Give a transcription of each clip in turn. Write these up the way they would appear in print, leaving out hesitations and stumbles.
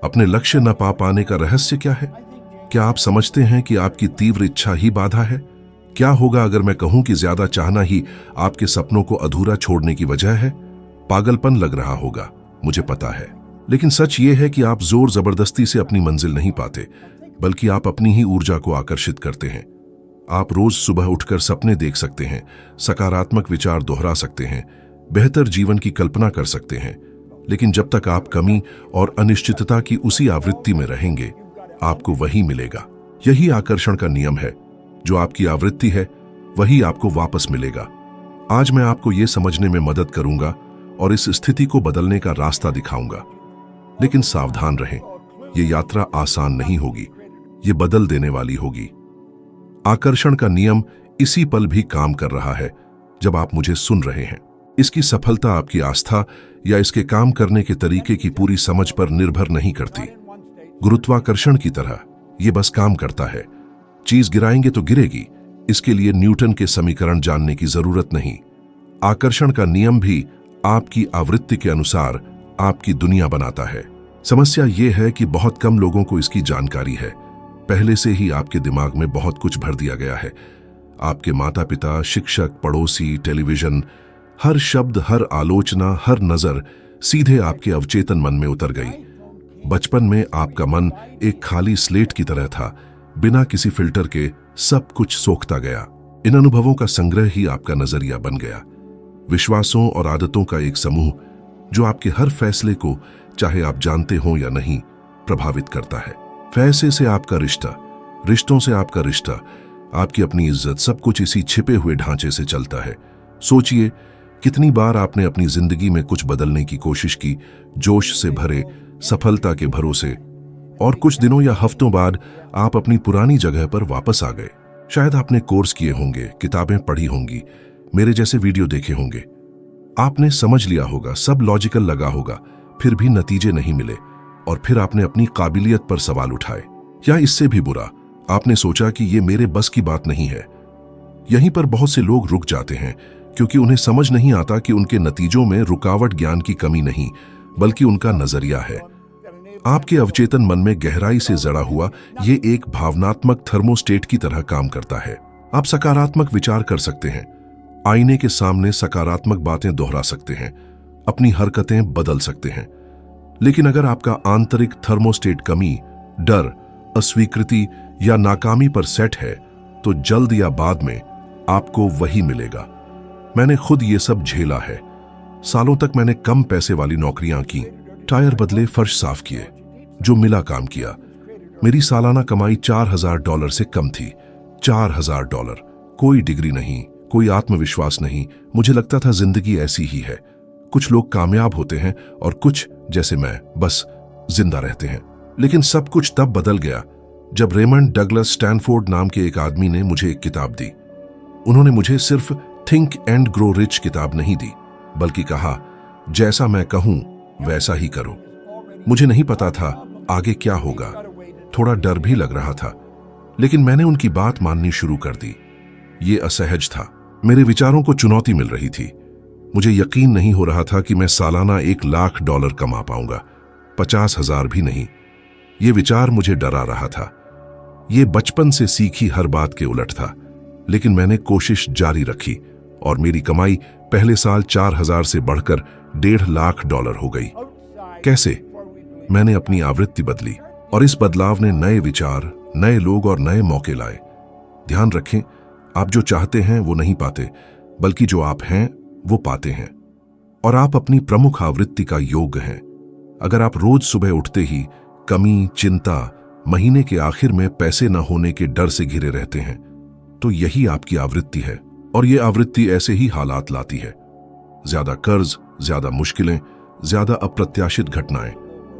अपने लक्ष्य न पा पाने का रहस्य क्या है? क्या आप समझते हैं कि आपकी तीव्र इच्छा ही बाधा है? क्या होगा अगर मैं कहूं कि ज्यादा चाहना ही आपके सपनों को अधूरा छोड़ने की वजह है? पागलपन लग रहा होगा, मुझे पता है, लेकिन सच ये है कि आप जोर जबरदस्ती से अपनी मंजिल नहीं पाते, बल्कि आप अपनी ही ऊर्जा को आकर्षित करते हैं। आप रोज सुबह उठकर सपने देख सकते हैं, सकारात्मक विचार दोहरा सकते हैं, बेहतर जीवन की कल्पना कर सकते हैं, लेकिन जब तक आप कमी और अनिश्चितता की उसी आवृत्ति में रहेंगे, आपको वही मिलेगा। यही आकर्षण का नियम है। जो आपकी आवृत्ति है वही आपको वापस मिलेगा। आज मैं आपको यह समझने में मदद करूंगा और इस स्थिति को बदलने का रास्ता दिखाऊंगा। लेकिन सावधान रहें, यह यात्रा आसान नहीं होगी, ये बदल देने वाली होगी। आकर्षण का नियम इसी पल भी काम कर रहा है जब आप मुझे सुन रहे हैं। इसकी सफलता आपकी आस्था या इसके काम करने के तरीके की पूरी समझ पर निर्भर नहीं करती। गुरुत्वाकर्षण की तरह यह बस काम करता है। चीज गिराएंगे तो गिरेगी, इसके लिए न्यूटन के समीकरण जानने की जरूरत नहीं। आकर्षण का नियम भी आपकी आवृत्ति के अनुसार आपकी दुनिया बनाता है। समस्या यह है कि बहुत कम लोगों को इसकी जानकारी है। पहले से ही आपके दिमाग में बहुत कुछ भर दिया गया है। आपके माता पिता, शिक्षक, पड़ोसी, टेलीविजन, हर शब्द, हर आलोचना, हर नजर सीधे आपके अवचेतन मन में उतर गई। बचपन में आपका मन एक खाली स्लेट की तरह था, बिना किसी फिल्टर के सब कुछ सोखता गया। इन अनुभवों का संग्रह ही आपका नजरिया बन गया। विश्वासों और आदतों का एक समूह जो आपके हर फैसले को, चाहे आप जानते हो या नहीं, प्रभावित करता है। फैसले से आपका रिश्ता, रिश्तों से आपका रिश्ता, आपकी अपनी इज्जत, सब कुछ इसी छिपे हुए ढांचे से चलता है। सोचिए, कितनी बार आपने अपनी जिंदगी में कुछ बदलने की कोशिश की, जोश से भरे, सफलता के भरोसे, और कुछ दिनों या हफ्तों बाद आप अपनी पुरानी जगह पर वापस आ गए। शायद आपने कोर्स किए होंगे, किताबें पढ़ी होंगी, मेरे जैसे वीडियो देखे होंगे। आपने समझ लिया होगा, सब लॉजिकल लगा होगा, फिर भी नतीजे नहीं मिले, और फिर आपने अपनी काबिलियत पर सवाल उठाए। या इससे भी बुरा, आपने सोचा कि ये मेरे बस की बात नहीं है। यहीं पर बहुत से लोग रुक जाते हैं, क्योंकि उन्हें समझ नहीं आता कि उनके नतीजों में रुकावट ज्ञान की कमी नहीं, बल्कि उनका नजरिया है। आपके अवचेतन मन में गहराई से जड़ा हुआ ये एक भावनात्मक थर्मोस्टेट की तरह काम करता है। आप सकारात्मक विचार कर सकते हैं, आईने के सामने सकारात्मक बातें दोहरा सकते हैं, अपनी हरकतें बदल सकते हैं। लेकिन अगर आपका आंतरिक थर्मोस्टेट कमी, डर, अस्वीकृति या नाकामी पर सेट है, तो जल्द या बाद में आपको वही मिलेगा। मैंने खुद ये सब झेला है। सालों तक मैंने कम पैसे वाली नौकरियां की, टायर बदले, फर्श साफ किए, जो मिला काम किया। मेरी सालाना कमाई $4000 से कम थी। $4000। कोई डिग्री नहीं, कोई आत्मविश्वास नहीं। मुझे लगता था जिंदगी ऐसी ही है। कुछ लोग कामयाब होते हैं और कुछ, जैसे मैं, बस जिंदा रहते हैं। लेकिन सब कुछ तब बदल गया जब रेमंड डगलस स्टैनफोर्ड नाम के एक आदमी ने मुझे एक किताब दी। उन्होंने मुझे सिर्फ थिंक एंड ग्रो रिच किताब नहीं दी, बल्कि कहा, जैसा मैं कहूं वैसा ही करो। मुझे नहीं पता था आगे क्या होगा, थोड़ा डर भी लग रहा था, लेकिन मैंने उनकी बात माननी शुरू कर दी। ये असहज था, मेरे विचारों को चुनौती मिल रही थी। मुझे यकीन नहीं हो रहा था कि मैं सालाना $1,00,000 कमा पाऊंगा, 50,000 भी नहीं। ये विचार मुझे डरा रहा था। ये बचपन से सीखी हर बात के उलट था, लेकिन मैंने कोशिश जारी रखी और मेरी कमाई पहले साल 4,000 से बढ़कर $1,50,000 हो गई। कैसे? मैंने अपनी आवृत्ति बदली, और इस बदलाव ने नए विचार, नए लोग और नए मौके लाए। ध्यान रखें, आप जो चाहते हैं वो नहीं पाते, बल्कि जो आप हैं वो पाते हैं। और आप अपनी प्रमुख आवृत्ति का योग्य हैं। अगर आप रोज सुबह उठते ही कमी, चिंता, महीने के आखिर में पैसे न होने के डर से घिरे रहते हैं, तो यही आपकी आवृत्ति है। और ये आवृत्ति ऐसे ही हालात लाती है। ज्यादा कर्ज, ज्यादा मुश्किलें, ज्यादा अप्रत्याशित घटनाएं।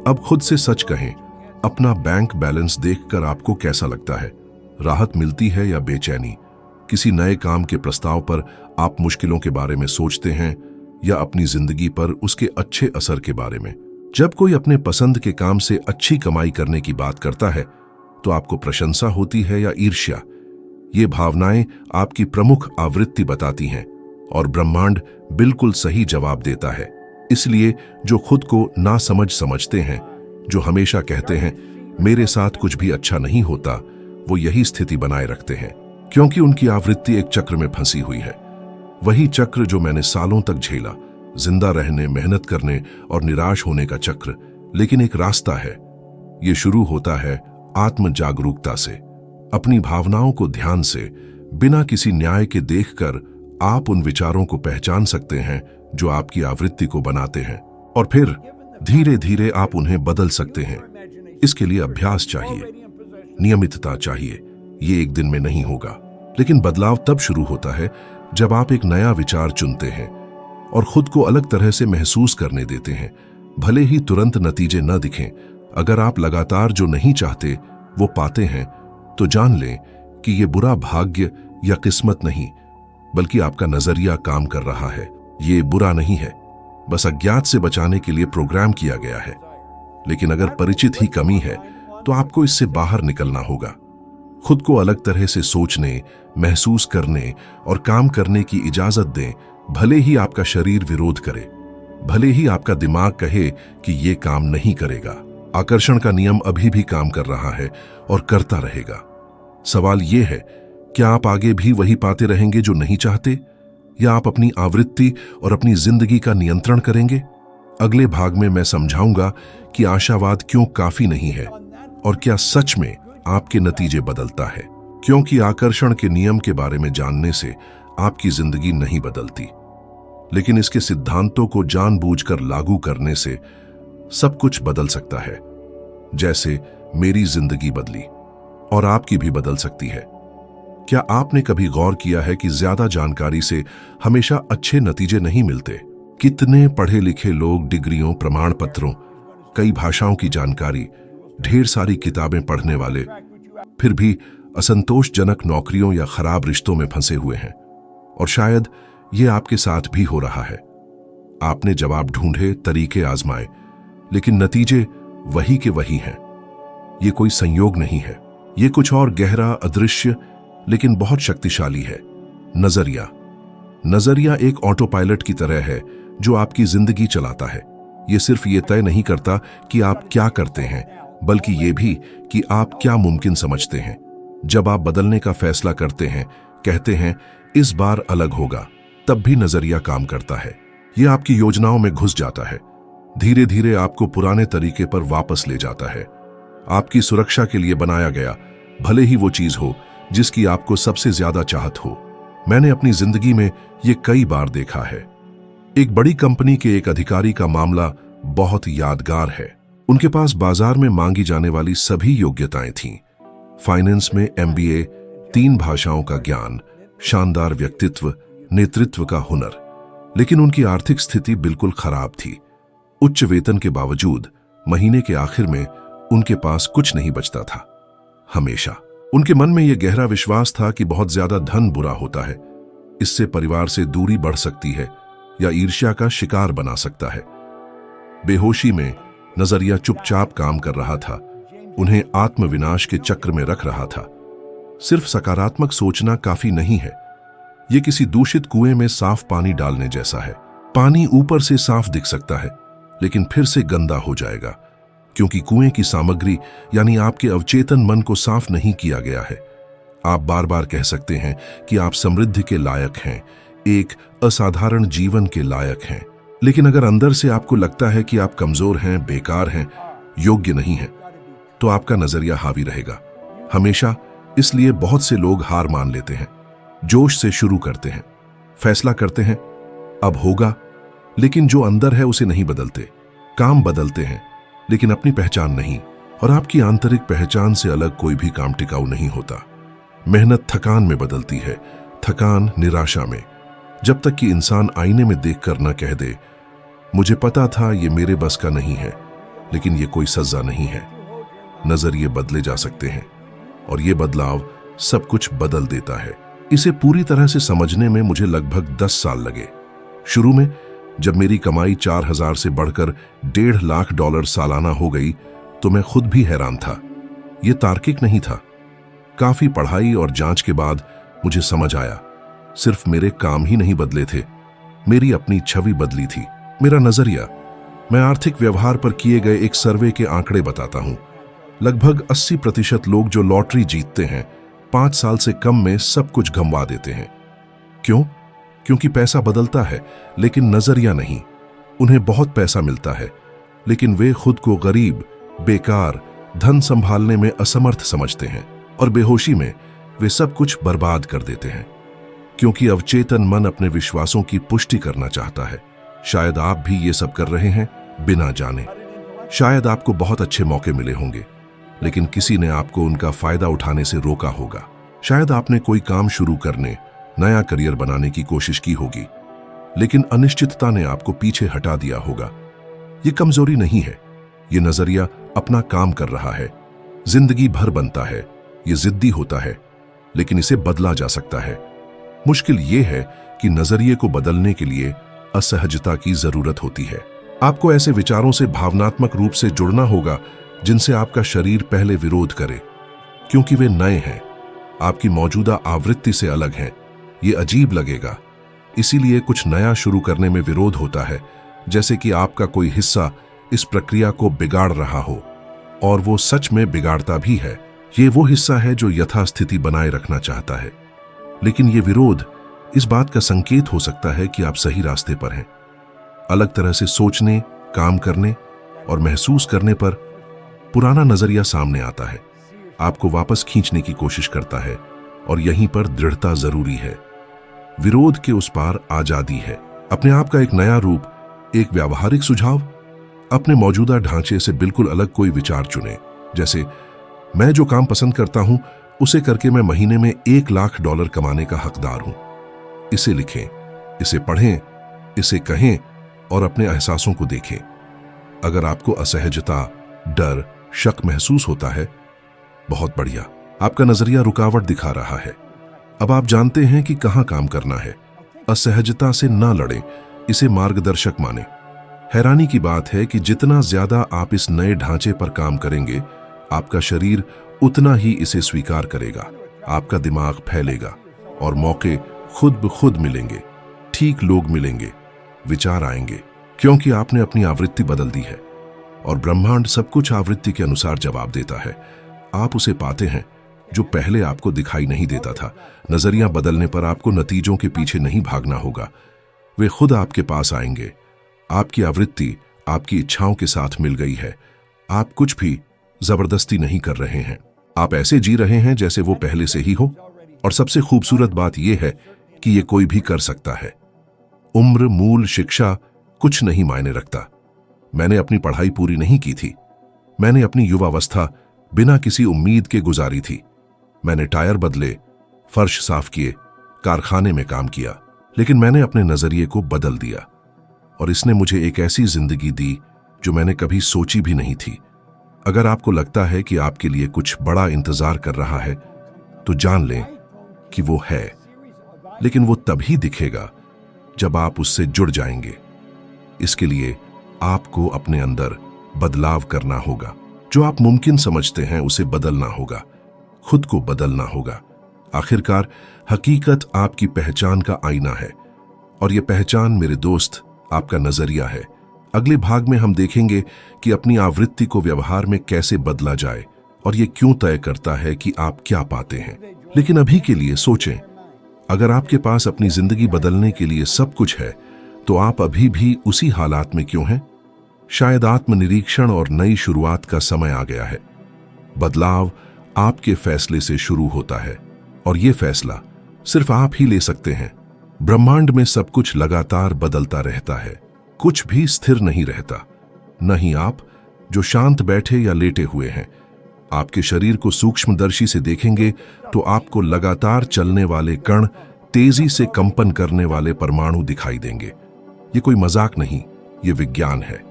अब खुद से सच कहें, अपना बैंक बैलेंस देखकर आपको कैसा लगता है? राहत मिलती है या बेचैनी? किसी नए काम के प्रस्ताव पर आप मुश्किलों के बारे में सोचते हैं या अपनी जिंदगी पर उसके अच्छे असर के बारे में? जब कोई अपने पसंद के काम से अच्छी कमाई करने की बात करता है, तो आपको प्रशंसा होती है या ईर्ष्या? ये भावनाएं आपकी प्रमुख आवृत्ति बताती हैं, और ब्रह्मांड बिल्कुल सही जवाब देता है। इसलिए जो खुद को नासमझ समझते हैं, जो हमेशा कहते हैं मेरे साथ कुछ भी अच्छा नहीं होता, वो यही स्थिति बनाए रखते हैं, क्योंकि उनकी आवृत्ति एक चक्र में फंसी हुई है। वही चक्र जो मैंने सालों तक झेला, जिंदा रहने, मेहनत करने और निराश होने का चक्र। लेकिन एक रास्ता है। ये शुरू होता है आत्म जागरूकता से। अपनी भावनाओं को ध्यान से, बिना किसी न्याय के देखकर आप उन विचारों को पहचान सकते हैं जो आपकी आवृत्ति को बनाते हैं, और फिर धीरे धीरे आप उन्हें बदल सकते हैं। इसके लिए अभ्यास चाहिए, नियमितता चाहिए। ये एक दिन में नहीं होगा, लेकिन बदलाव तब शुरू होता है जब आप एक नया विचार चुनते हैं और खुद को अलग तरह से महसूस करने देते हैं। भले ही तुरंत नतीजे न दिखें, अगर आप लगातार जो नहीं चाहते वो पाते हैं, तो जान लें कि ये बुरा भाग्य या किस्मत नहीं, बल्कि आपका नजरिया काम कर रहा है। ये बुरा नहीं है, बस अज्ञात से बचाने के लिए प्रोग्राम किया गया है। लेकिन अगर परिचित ही कमी है तो आपको इससे बाहर निकलना होगा। खुद को अलग तरह से सोचने, महसूस करने और काम करने की इजाजत दें। भले ही आपका शरीर विरोध करे, भले ही आपका दिमाग कहे कि ये काम नहीं करेगा, आकर्षण का नियम अभी भी काम कर रहा है और करता रहेगा। सवाल यह है, क्या आप आगे भी वही पाते रहेंगे जो नहीं चाहते, या आप अपनी आवृत्ति और अपनी जिंदगी का नियंत्रण करेंगे? अगले भाग में मैं समझाऊंगा कि आशावाद क्यों काफी नहीं है और क्या सच में आपके नतीजे बदलता है। क्योंकि आकर्षण के नियम के बारे में जानने से आपकी जिंदगी नहीं बदलती, लेकिन इसके सिद्धांतों को जानबूझकर लागू करने से सब कुछ बदल सकता है। जैसे मेरी जिंदगी बदली और आपकी भी बदल सकती है। क्या आपने कभी गौर किया है कि ज्यादा जानकारी से हमेशा अच्छे नतीजे नहीं मिलते? कितने पढ़े लिखे लोग डिग्रियों, प्रमाण पत्रों, कई भाषाओं की जानकारी, ढेर सारी किताबें पढ़ने वाले, फिर भी असंतोषजनक नौकरियों या खराब रिश्तों में फंसे हुए हैं। और शायद ये आपके साथ भी हो रहा है। आपने जवाब ढूंढे, तरीके आजमाए, लेकिन नतीजे वही के वही हैं। ये कोई संयोग नहीं है, ये कुछ और गहरा, अदृश्य लेकिन बहुत शक्तिशाली है। नजरिया। नजरिया एक ऑटो पायलट की तरह है जो आपकी जिंदगी चलाता है। ये सिर्फ ये तय नहीं करता कि आप क्या करते हैं, बल्कि ये भी कि आप क्या मुमकिन समझते हैं। जब आप बदलने का फैसला करते हैं, कहते हैं इस बार अलग होगा, तब भी नजरिया काम करता है। ये आपकी योजनाओं में घुस जाता है, धीरे धीरे आपको पुराने तरीके पर वापस ले जाता है। आपकी सुरक्षा के लिए बनाया गया, भले ही वो चीज हो जिसकी आपको सबसे ज्यादा चाहत हो। मैंने अपनी जिंदगी में ये कई बार देखा है। एक बड़ी कंपनी के एक अधिकारी का मामला बहुत यादगार है। उनके पास बाजार में मांगी जाने वाली सभी योग्यताएं थीं। फाइनेंस में MBA, 3 भाषाओं का ज्ञान, शानदार व्यक्तित्व, नेतृत्व का हुनर। लेकिन उनकी आर्थिक स्थिति बिल्कुल खराब थी। उच्च वेतन के बावजूद महीने के आखिर में उनके पास कुछ नहीं बचता था। हमेशा उनके मन में यह गहरा विश्वास था कि बहुत ज्यादा धन बुरा होता है, इससे परिवार से दूरी बढ़ सकती है या ईर्ष्या का शिकार बना सकता है। बेहोशी में नजरिया चुपचाप काम कर रहा था, उन्हें आत्मविनाश के चक्र में रख रहा था। सिर्फ सकारात्मक सोचना काफी नहीं है। यह किसी दूषित कुएं में साफ पानी डालने जैसा है। पानी ऊपर से साफ दिख सकता है, लेकिन फिर से गंदा हो जाएगा, क्योंकि कुएं की सामग्री यानी आपके अवचेतन मन को साफ नहीं किया गया है। आप बार बार कह सकते हैं कि आप समृद्धि के लायक हैं, एक असाधारण जीवन के लायक हैं, लेकिन अगर अंदर से आपको लगता है कि आप कमजोर हैं, बेकार हैं, योग्य नहीं हैं, तो आपका नजरिया हावी रहेगा हमेशा। इसलिए बहुत से लोग हार मान लेते हैं, जोश से शुरू करते हैं, फैसला करते हैं अब होगा, लेकिन जो अंदर है उसे नहीं बदलते। काम बदलते हैं लेकिन अपनी पहचान नहीं, और आपकी आंतरिक पहचान से अलग कोई भी काम टिकाऊ नहीं होता। मेहनत थकान में बदलती है, थकान निराशा में, जब तक कि इंसान आईने में देखकर न कह दे मुझे पता था ये मेरे बस का नहीं है, लेकिन ये कोई सजा नहीं है। नजरिए बदले जा सकते हैं और ये बदलाव सब कुछ बदल देता है। इसे पूरी तरह से समझने में मुझे लगभग 10 साल लगे। शुरू में जब मेरी कमाई 4000 से बढ़कर $1.5 लाख सालाना हो गई, तो मैं खुद भी हैरान था। यह तार्किक नहीं था। काफी पढ़ाई और जांच के बाद मुझे समझ आया, सिर्फ मेरे काम ही नहीं बदले थे, मेरी अपनी छवि बदली थी, मेरा नजरिया। मैं आर्थिक व्यवहार पर किए गए एक सर्वे के आंकड़े बताता हूं। लगभग 80% लोग जो लॉटरी जीतते हैं 5 साल से कम में सब कुछ गंवा देते हैं। क्यों? क्योंकि पैसा बदलता है लेकिन नजरिया नहीं। उन्हें बहुत पैसा मिलता है लेकिन वे खुद को गरीब, बेकार, धन संभालने में असमर्थ समझते हैं और बेहोशी में वे सब कुछ बर्बाद कर देते हैं। क्योंकि अवचेतन मन अपने विश्वासों की पुष्टि करना चाहता है। शायद आप भी ये सब कर रहे हैं बिना जाने। शायद आपको बहुत अच्छे मौके मिले होंगे लेकिन किसी ने आपको उनका फायदा उठाने से रोका होगा। शायद आपने कोई काम शुरू करने, नया करियर बनाने की कोशिश की होगी लेकिन अनिश्चितता ने आपको पीछे हटा दिया होगा। ये कमजोरी नहीं है, ये नजरिया अपना काम कर रहा है। जिंदगी भर बनता है, ये जिद्दी होता है लेकिन इसे बदला जा सकता है। मुश्किल ये है कि नजरिए को बदलने के लिए असहजता की जरूरत होती है। आपको ऐसे विचारों से भावनात्मक रूप से जुड़ना होगा जिनसे आपका शरीर पहले विरोध करे, क्योंकि वे नए हैं, आपकी मौजूदा आवृत्ति से अलग हैं। ये अजीब लगेगा, इसीलिए कुछ नया शुरू करने में विरोध होता है, जैसे कि आपका कोई हिस्सा इस प्रक्रिया को बिगाड़ रहा हो, और वो सच में बिगाड़ता भी है। ये वो हिस्सा है जो यथास्थिति बनाए रखना चाहता है। लेकिन ये विरोध इस बात का संकेत हो सकता है कि आप सही रास्ते पर हैं। अलग तरह से सोचने, काम करने और महसूस करने पर पुराना नजरिया सामने आता है, आपको वापस खींचने की कोशिश करता है, और यहीं पर दृढ़ता जरूरी है। विरोध के उस पार आजादी है। अपने आप का एक नया रूप, एक व्यावहारिक सुझाव। अपने मौजूदा ढांचे से बिल्कुल अलग कोई विचार चुने, जैसे मैं जो काम पसंद करता हूं उसे करके मैं महीने में $1,00,000 कमाने का हकदार हूं। इसे लिखें, इसे पढ़ें, इसे कहें और अपने एहसासों को देखें। अगर आपको असहजता, डर, शक महसूस होता है, बहुत बढ़िया, आपका नजरिया रुकावट दिखा रहा है। अब आप जानते हैं कि कहां काम करना है। असहजता से ना लड़ें, इसे मार्गदर्शक माने। हैरानी की बात है कि जितना ज्यादा आप इस नए ढांचे पर काम करेंगे, आपका शरीर उतना ही इसे स्वीकार करेगा। आपका दिमाग फैलेगा और मौके खुद ब खुद मिलेंगे, ठीक लोग मिलेंगे, विचार आएंगे, क्योंकि आपने अपनी आवृत्ति बदल दी है। और ब्रह्मांड सब कुछ आवृत्ति के अनुसार जवाब देता है। आप उसे पाते हैं जो पहले आपको दिखाई नहीं देता था। नजरिया बदलने पर आपको नतीजों के पीछे नहीं भागना होगा, वे खुद आपके पास आएंगे। आपकी आवृत्ति आपकी इच्छाओं के साथ मिल गई है। आप कुछ भी जबरदस्ती नहीं कर रहे हैं, आप ऐसे जी रहे हैं जैसे वो पहले से ही हो। और सबसे खूबसूरत बात यह है कि ये कोई भी कर सकता है। उम्र, मूल, शिक्षा कुछ नहीं मायने रखता। मैंने अपनी पढ़ाई पूरी नहीं की थी, मैंने अपनी युवावस्था बिना किसी उम्मीद के गुजारी थी। मैंने टायर बदले, फर्श साफ किए, कारखाने में काम किया, लेकिन मैंने अपने नजरिए को बदल दिया और इसने मुझे एक ऐसी जिंदगी दी जो मैंने कभी सोची भी नहीं थी। अगर आपको लगता है कि आपके लिए कुछ बड़ा इंतजार कर रहा है, तो जान लें कि वो है, लेकिन वो तभी दिखेगा जब आप उससे जुड़ जाएंगे। इसके लिए आपको अपने अंदर बदलाव करना होगा। जो आप मुमकिन समझते हैं उसे बदलना होगा, खुद को बदलना होगा। आखिरकार हकीकत आपकी पहचान का आईना है, और यह पहचान, मेरे दोस्त, आपका नजरिया है। अगले भाग में हम देखेंगे कि अपनी आवृत्ति को व्यवहार में कैसे बदला जाए और ये क्यों तय करता है कि आप क्या पाते हैं। लेकिन अभी के लिए सोचें, अगर आपके पास अपनी जिंदगी बदलने के लिए सब कुछ है, तो आप अभी भी उसी हालात में क्यों हैं? शायद आत्मनिरीक्षण और नई शुरुआत का समय आ गया है। बदलाव आपके फैसले से शुरू होता है, और ये फैसला सिर्फ आप ही ले सकते हैं। ब्रह्मांड में सब कुछ लगातार बदलता रहता है, कुछ भी स्थिर नहीं रहता। नहीं आप, जो शांत बैठे या लेटे हुए हैं। आपके शरीर को सूक्ष्मदर्शी से देखेंगे तो आपको लगातार चलने वाले कण, तेजी से कंपन करने वाले परमाणु दिखाई देंगे। ये कोई मजाक नहीं, ये विज्ञान है।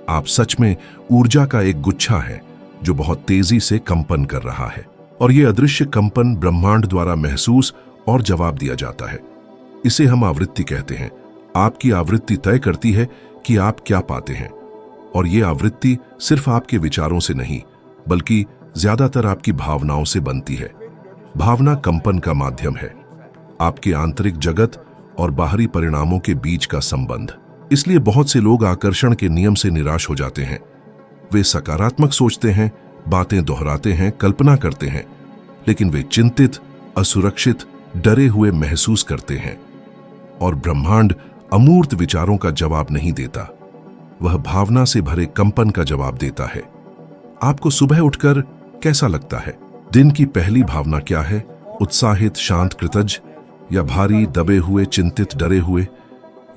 आप सच में ऊर्जा का एक गुच्छा है जो बहुत तेजी से कंपन कर रहा है, और ये अदृश्य कंपन ब्रह्मांड द्वारा महसूस और जवाब दिया जाता है। इसे हम आवृत्ति कहते हैं। आपकी आवृत्ति तय करती है कि आप क्या पाते हैं, और ये आवृत्ति सिर्फ आपके विचारों से नहीं, बल्कि ज्यादातर आपकी भावनाओं से बनती है। भावना कंपन का माध्यम है, आपके आंतरिक जगत और बाहरी परिणामों के बीच का संबंध। इसलिए बहुत से लोग आकर्षण के नियम से निराश हो जाते हैं। वे सकारात्मक सोचते हैं, बातें दोहराते हैं, कल्पना करते हैं, लेकिन वे चिंतित, असुरक्षित, डरे हुए महसूस करते हैं। और ब्रह्मांड अमूर्त विचारों का जवाब नहीं देता, वह भावना से भरे कंपन का जवाब देता है। आपको सुबह उठकर कैसा लगता है? दिन की पहली भावना क्या है? उत्साहित, शांत, कृतज्ञ, या भारी, दबे हुए, चिंतित, डरे हुए?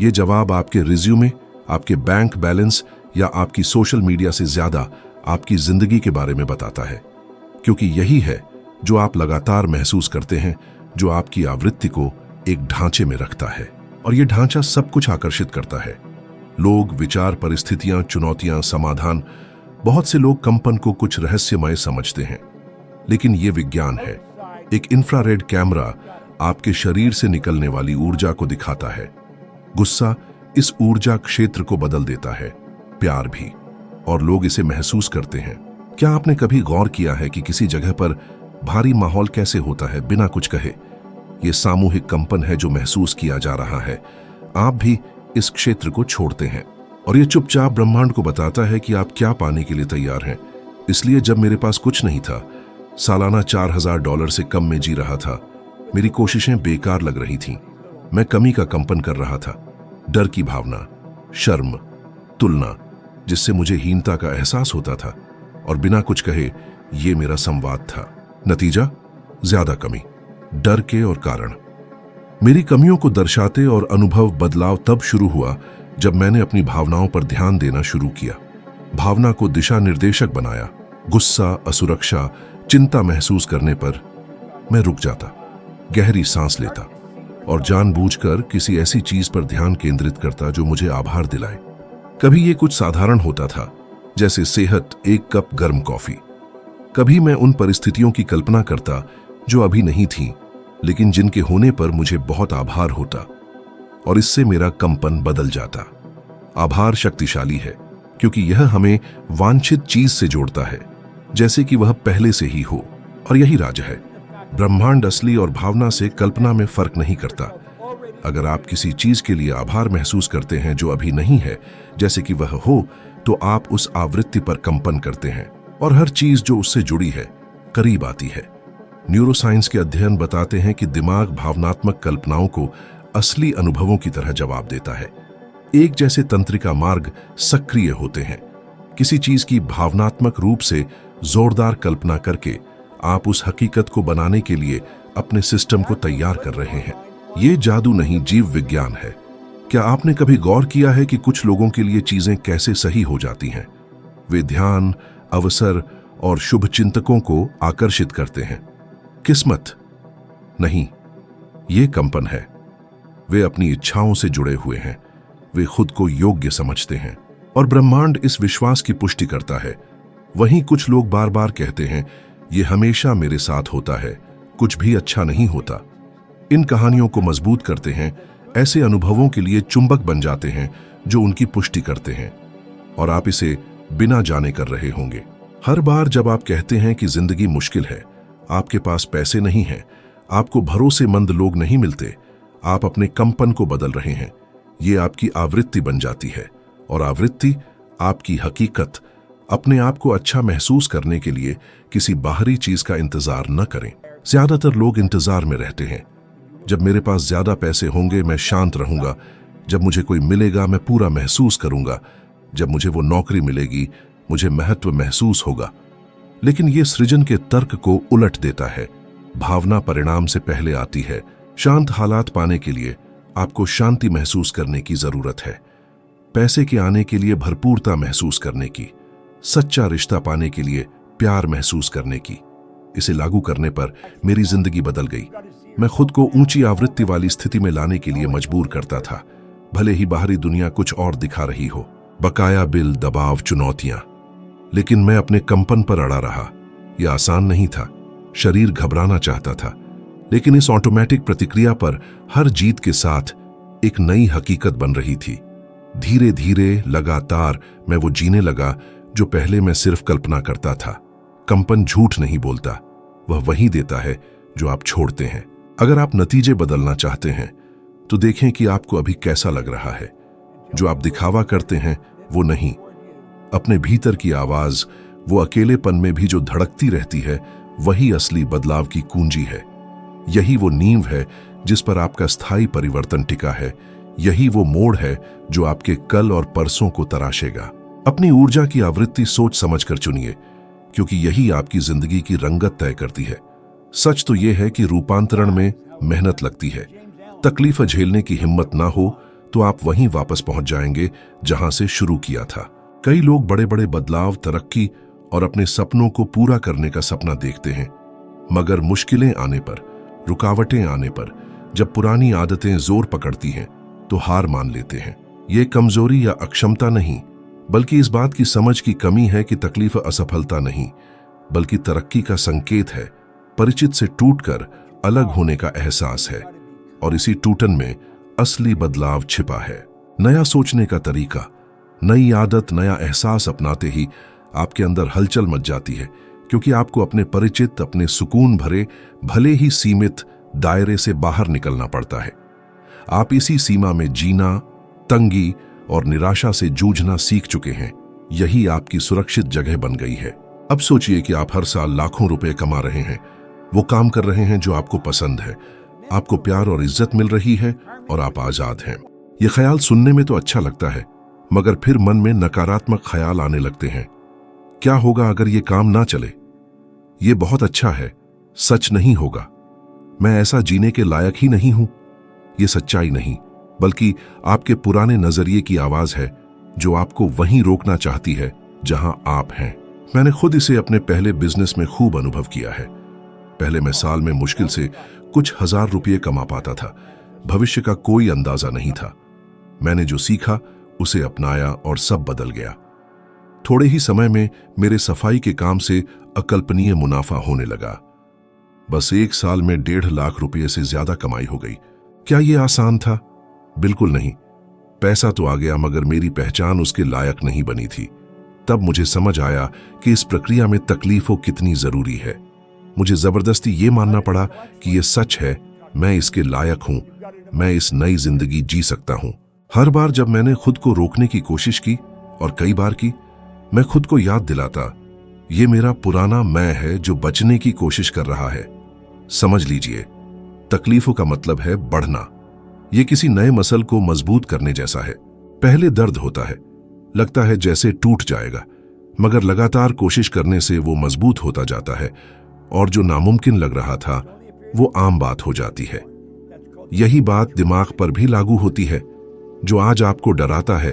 ये जवाब आपके रिज्यूमे, आपके बैंक बैलेंस या आपकी सोशल मीडिया से ज्यादा आपकी जिंदगी के बारे में बताता है, क्योंकि यही है जो आप लगातार महसूस करते हैं, जो आपकी आवृत्ति को एक ढांचे में रखता है। और यह ढांचा सब कुछ आकर्षित करता है। लोग, विचार, परिस्थितियां, चुनौतियां, समाधान। बहुत से लोग कंपन को कुछ रहस्यमय समझते हैं, लेकिन यह विज्ञान है। एक इंफ्रारेड कैमरा आपके शरीर से निकलने वाली ऊर्जा को दिखाता है। गुस्सा इस ऊर्जा क्षेत्र को बदल देता है, प्यार भी, और लोग इसे महसूस करते हैं। क्या आपने कभी गौर किया है कि किसी जगह पर भारी माहौल कैसे होता है बिना कुछ कहे? यह सामूहिक कंपन है जो महसूस किया जा रहा है। आप भी इस क्षेत्र को छोड़ते हैं, और यह चुपचाप ब्रह्मांड को बताता है कि आप क्या पाने के लिए तैयार हैं। इसलिए जब मेरे पास कुछ नहीं था, सालाना $4000 से कम में जी रहा था, मेरी कोशिशें बेकार लग रही थीं। मैं कमी का कंपन कर रहा था, डर की भावना, शर्म, तुलना, जिससे मुझे हीनता का एहसास होता था, और बिना कुछ कहे यह मेरा संवाद था। नतीजा, ज्यादा कमी, डर के और कारण। मेरी कमियों को दर्शाते और अनुभव बदलाव तब शुरू हुआ जब मैंने अपनी भावनाओं पर ध्यान देना शुरू किया। भावना को दिशा निर्देशक बनाया। गुस्सा, असुरक्षा, चिंता महसूस करने पर मैं रुक जाता, गहरी सांस लेता और जानबूझकर किसी ऐसी चीज पर ध्यान केंद्रित करता जो मुझे आभार दिलाए। कभी ये कुछ साधारण होता था, जैसे सेहत, एक कप गर्म कॉफी। कभी मैं उन परिस्थितियों की कल्पना करता जो अभी नहीं थीं, लेकिन जिनके होने पर मुझे बहुत आभार होता, और इससे मेरा कंपन बदल जाता। आभार शक्तिशाली है, क्योंकि यह हमें वांछित चीज से जोड़ता है, जैसे कि वह पहले से ही हो। और यही राज है, ब्रह्मांड असली और भावना से कल्पना में फर्क नहीं करता। अगर आप किसी चीज के लिए आभार महसूस करते हैं जो अभी नहीं है, जैसे कि वह हो, तो आप उस आवृत्ति पर कंपन करते हैं, और हर चीज जो उससे जुड़ी है करीब आती है। न्यूरोसाइंस के अध्ययन बताते हैं कि दिमाग भावनात्मक कल्पनाओं को असली अनुभवों की तरह जवाब देता है। एक जैसे तंत्रिका मार्ग सक्रिय होते हैं। किसी चीज की भावनात्मक रूप से जोरदार कल्पना करके आप उस हकीकत को बनाने के लिए अपने सिस्टम को तैयार कर रहे हैं। ये जादू नहीं, जीव विज्ञान है। क्या आपने कभी गौर किया है कि कुछ लोगों के लिए चीजें कैसे सही हो जाती हैं? वे ध्यान, अवसर और शुभ चिंतकों को आकर्षित करते हैं। किस्मत नहीं, ये कंपन है। वे अपनी इच्छाओं से जुड़े हुए हैं, वे खुद को योग्य समझते हैं, और ब्रह्मांड इस विश्वास की पुष्टि करता है। वहीं कुछ लोग बार बार कहते हैं, ये हमेशा मेरे साथ होता है, कुछ भी अच्छा नहीं होता। इन कहानियों को मजबूत करते हैं, ऐसे अनुभवों के लिए चुंबक बन जाते हैं जो उनकी पुष्टि करते हैं, और आप इसे बिना जाने कर रहे होंगे। हर बार जब आप कहते हैं कि जिंदगी मुश्किल है, आपके पास पैसे नहीं हैं, आपको भरोसेमंद लोग नहीं मिलते, आप अपने कंपन को बदल रहे हैं। ये आपकी आवृत्ति बन जाती है, और आवृत्ति आपकी हकीकत। अपने आप को अच्छा महसूस करने के लिए किसी बाहरी चीज का इंतजार न करें। ज्यादातर लोग इंतजार में रहते हैं। जब मेरे पास ज्यादा पैसे होंगे मैं शांत रहूंगा, जब मुझे कोई मिलेगा मैं पूरा महसूस करूंगा, जब मुझे वो नौकरी मिलेगी मुझे महत्व महसूस होगा। लेकिन ये सृजन के तर्क को उलट देता है। भावना परिणाम से पहले आती है। शांत हालात पाने के लिए आपको शांति महसूस करने की जरूरत है, पैसे के आने के लिए भरपूरता महसूस करने की, सच्चा रिश्ता पाने के लिए प्यार महसूस करने की। इसे लागू करने पर मेरी जिंदगी बदल गई। मैं खुद को ऊंची आवृत्ति वाली स्थिति में लाने के लिए मजबूर करता था, भले ही बाहरी दुनिया कुछ और दिखा रही हो, बकाया बिल, दबाव, चुनौतियां। लेकिन मैं अपने कंपन पर अड़ा रहा। यह आसान नहीं था, शरीर घबराना चाहता था, लेकिन इस ऑटोमेटिक प्रतिक्रिया पर हर जीत के साथ एक नई हकीकत बन रही थी। धीरे धीरे, लगातार मैं वो जीने लगा जो पहले मैं सिर्फ कल्पना करता था। कंपन झूठ नहीं बोलता, वह वही देता है जो आप छोड़ते हैं। अगर आप नतीजे बदलना चाहते हैं तो देखें कि आपको अभी कैसा लग रहा है। जो आप दिखावा करते हैं वो नहीं। अपने भीतर की आवाज, वो अकेलेपन में भी जो धड़कती रहती है, वही असली बदलाव की कुंजी है। यही वो नींव है जिस पर आपका स्थायी परिवर्तन टिका है। यही वो मोड़ है जो आपके कल और परसों को तराशेगा। अपनी ऊर्जा की आवृत्ति सोच समझकर चुनिए, क्योंकि यही आपकी जिंदगी की रंगत तय करती है। सच तो यह है कि रूपांतरण में मेहनत लगती है। तकलीफ झेलने की हिम्मत ना हो तो आप वहीं वापस पहुंच जाएंगे जहां से शुरू किया था। कई लोग बड़े बड़े बदलाव, तरक्की और अपने सपनों को पूरा करने का सपना देखते हैं, मगर मुश्किलें आने पर, रुकावटें आने पर, जब पुरानी आदतें जोर पकड़ती हैं तो हार मान लेते हैं। ये कमजोरी या अक्षमता नहीं, बल्कि इस बात की समझ की कमी है कि तकलीफ असफलता नहीं, बल्कि तरक्की का संकेत है। परिचित से टूटकर अलग होने का एहसास है, और इसी टूटन में असली बदलाव छिपा है। नया सोचने का तरीका, नई आदत, नया एहसास अपनाते ही आपके अंदर हलचल मच जाती है, क्योंकि आपको अपने परिचित, अपने सुकून भरे, भले ही सीमित दायरे से बाहर निकलना पड़ता है। आप इसी सीमा में जीना, तंगी और निराशा से जूझना सीख चुके हैं। यही आपकी सुरक्षित जगह बन गई है। अब सोचिए कि आप हर साल लाखों रुपए कमा रहे हैं, वो काम कर रहे हैं जो आपको पसंद है, आपको प्यार और इज्जत मिल रही है और आप आजाद हैं। ये ख्याल सुनने में तो अच्छा लगता है, मगर फिर मन में नकारात्मक ख्याल आने लगते हैं। क्या होगा अगर ये काम ना चले? ये बहुत अच्छा है, सच नहीं होगा। मैं ऐसा जीने के लायक ही नहीं हूं। ये सच्चाई नहीं, बल्कि आपके पुराने नजरिए की आवाज है जो आपको वहीं रोकना चाहती है जहां आप हैं। मैंने खुद इसे अपने पहले बिजनेस में खूब अनुभव किया है। पहले मैं साल में मुश्किल से कुछ हजार रुपये कमा पाता था। भविष्य का कोई अंदाजा नहीं था। मैंने जो सीखा उसे अपनाया और सब बदल गया। थोड़े ही समय में मेरे सफाई के काम से अकल्पनीय मुनाफा होने लगा। बस 1 साल में 1.5 लाख रुपये से ज्यादा कमाई हो गई। क्या यह आसान था? बिल्कुल नहीं। पैसा तो आ गया, मगर मेरी पहचान उसके लायक नहीं बनी थी। तब मुझे समझ आया कि इस प्रक्रिया में तकलीफों कितनी जरूरी है। मुझे जबरदस्ती ये मानना पड़ा कि यह सच है, मैं इसके लायक हूं, मैं इस नई जिंदगी जी सकता हूं। हर बार जब मैंने खुद को रोकने की कोशिश की, और कई बार की, मैं खुद को याद दिलाता, ये मेरा पुराना मैं है जो बचने की कोशिश कर रहा है। समझ लीजिए, तकलीफों का मतलब है बढ़ना। ये किसी नए मसल को मजबूत करने जैसा है। पहले दर्द होता है, लगता है जैसे टूट जाएगा, मगर लगातार कोशिश करने से वो मजबूत होता जाता है, और जो नामुमकिन लग रहा था वो आम बात हो जाती है। यही बात दिमाग पर भी लागू होती है। जो आज आपको डराता है,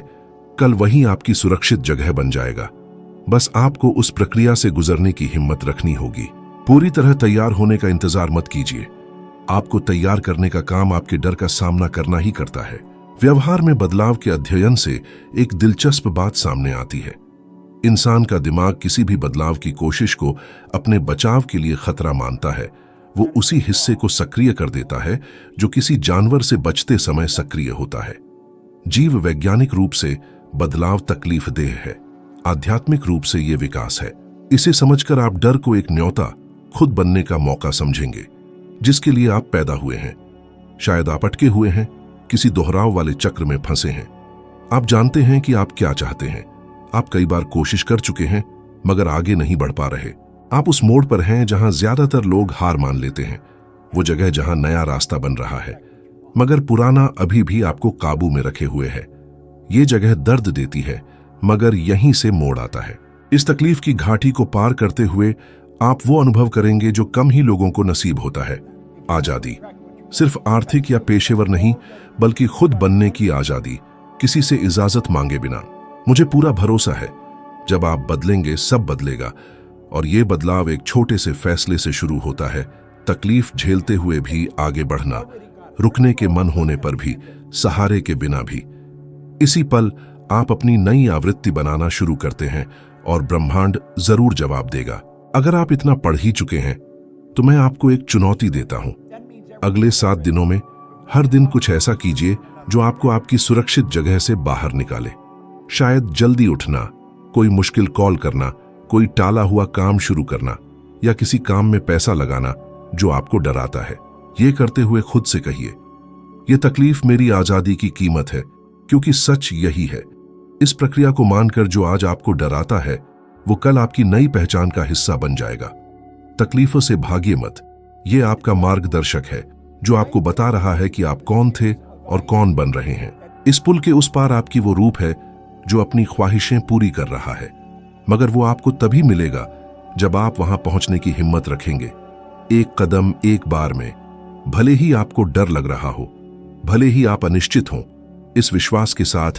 कल वही आपकी सुरक्षित जगह बन जाएगा। बस आपको उस प्रक्रिया से गुजरने की हिम्मत रखनी होगी। पूरी तरह तैयार होने का इंतजार मत कीजिए। आपको तैयार करने का काम आपके डर का सामना करना ही करता है। व्यवहार में बदलाव के अध्ययन से एक दिलचस्प बात सामने आती है। इंसान का दिमाग किसी भी बदलाव की कोशिश को अपने बचाव के लिए खतरा मानता है। वो उसी हिस्से को सक्रिय कर देता है जो किसी जानवर से बचते समय सक्रिय होता है। जीव वैज्ञानिक रूप से बदलाव तकलीफदेह है, आध्यात्मिक रूप से ये विकास है। इसे समझकर आप डर को एक न्योता, खुद बनने का मौका समझेंगे, जिसके लिए आप पैदा हुए हैं। शायद आप अटके हुए हैं, किसी दोहराव वाले चक्र में फंसे हैं। आप जानते हैं कि आप क्या चाहते हैं। आप कई बार कोशिश कर चुके हैं, मगर आगे नहीं बढ़ पा रहे। आप उस मोड़ पर हैं जहां ज्यादातर लोग हार मान लेते हैं, वो जगह जहां नया रास्ता बन रहा है, मगर पुराना अभी भी आपको काबू में रखे हुए है। ये जगह दर्द देती है, मगर यहीं से मोड़ आता है। इस तकलीफ की घाटी को पार करते हुए आप वो अनुभव करेंगे जो कम ही लोगों को नसीब होता है। आजादी, सिर्फ आर्थिक या पेशेवर नहीं, बल्कि खुद बनने की आजादी, किसी से इजाजत मांगे बिना। मुझे पूरा भरोसा है, जब आप बदलेंगे सब बदलेगा, और ये बदलाव एक छोटे से फैसले से शुरू होता है। तकलीफ झेलते हुए भी आगे बढ़ना, रुकने के मन होने पर भी, सहारे के बिना भी। इसी पल आप अपनी नई आवृत्ति बनाना शुरू करते हैं, और ब्रह्मांड जरूर जवाब देगा। अगर आप इतना पढ़ ही चुके हैं, तो मैं आपको एक चुनौती देता हूं। अगले 7 दिनों में हर दिन कुछ ऐसा कीजिए जो आपको आपकी सुरक्षित जगह से बाहर निकाले। शायद जल्दी उठना, कोई मुश्किल कॉल करना, कोई टाला हुआ काम शुरू करना, या किसी काम में पैसा लगाना जो आपको डराता है। ये करते हुए खुद से कहिए, ये तकलीफ मेरी आजादी की कीमत है, क्योंकि सच यही है, इस प्रक्रिया को मानकर जो आज आपको डराता है वो कल आपकी नई पहचान का हिस्सा बन जाएगा। तकलीफों से भागिए मत, ये आपका मार्गदर्शक है जो आपको बता रहा है कि आप कौन थे और कौन बन रहे हैं। इस पुल के उस पार आपकी वो रूप है जो अपनी ख्वाहिशें पूरी कर रहा है, मगर वो आपको तभी मिलेगा जब आप वहां पहुंचने की हिम्मत रखेंगे। एक कदम एक बार में, भले ही आपको डर लग रहा हो, भले ही आप अनिश्चित हों, इस विश्वास के साथ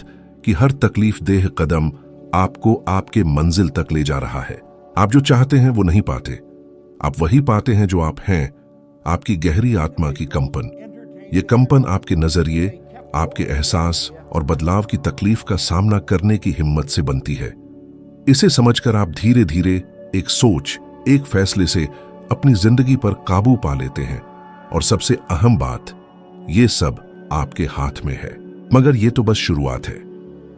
कि हर तकलीफ देह कदम आपको आपके मंजिल तक ले जा रहा है। आप जो चाहते हैं वो नहीं पाते, आप वही पाते हैं जो आप हैं, आपकी गहरी आत्मा की कंपन। ये कंपन आपके नजरिए, आपके एहसास और बदलाव की तकलीफ का सामना करने की हिम्मत से बनती है। इसे समझकर आप धीरे धीरे एक सोच, एक फैसले से अपनी जिंदगी पर काबू पा लेते हैं। और सबसे अहम बात, ये सब आपके हाथ में है। मगर ये तो बस शुरुआत है।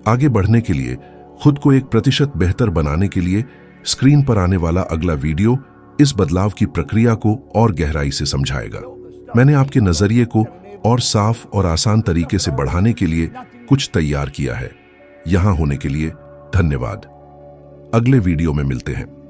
आगे बढ़ने के लिए, खुद को 1% बेहतर बनाने के लिए स्क्रीन पर आने वाला अगला वीडियो इस बदलाव की प्रक्रिया को और गहराई से समझाएगा। मैंने आपके नजरिए को और साफ और आसान तरीके से बढ़ाने के लिए कुछ तैयार किया है। यहां होने के लिए धन्यवाद। अगले वीडियो में मिलते हैं।